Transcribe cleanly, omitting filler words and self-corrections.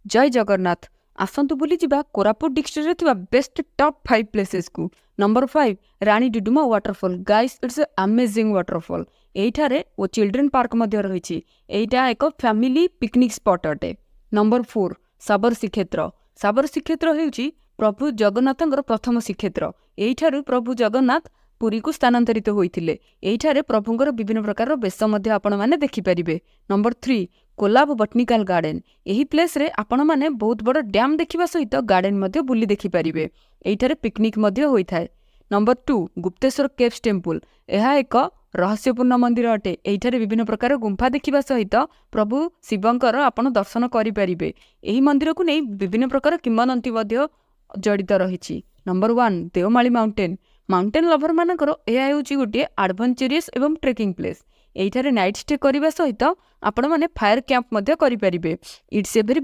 जय जगन्नाथ आसतु बुली जिबा कोरापुट डिस्ट्रिक्ट रे बेस्ट टॉप 5 प्लेसेस को। Number 5 Rani Duduma waterfall. Guys it's amazing waterfall. एठारे वो चिल्ड्रेन पार्क मध्य रही। एटा एक फैमिली पिकनिक स्पॉट अटे। नंबर 4 साबर श्रीक्षेत्र। साबर श्रीक्षेत्र हेउची प्रभु जगन्नाथंकर प्रथम श्रीक्षेत्र। एठारु प्रभु जगन्नाथ पुरी को स्थानांतरित होइथिले। एठारे प्रभुंकर विभिन्न प्रकार बेश मध्य आपण माने देखि परिबे। Number 3 Kolab botanical garden. एही प्लेस रे आपण माने बहुत बड़ डैम देखिबा सहित गार्डन मध्य बुली देखि परिबे। एठारे पिकनिक मध्य होई थाए। Number 2 Gupteshwar caves temple. एहा एक रहस्यपूर्ण मंदिर अटे। एठारे विभिन्न प्रकार गुंफा देखिबा सहित प्रभु शिवंकर आपण दर्शन करि परिबे। एही मंदिर को नै विभिन्न प्रकार किंवदंती मध्य जड़ित रही। Number 1 Devmali mountain. Mountain lover मानकर यह हूँ गोटे एडवेंचरस एवं ट्रेकिंग प्लेस। एठारे नाइट स्टे करने सहित आपण मैंने फायर कैंप करें। It's a very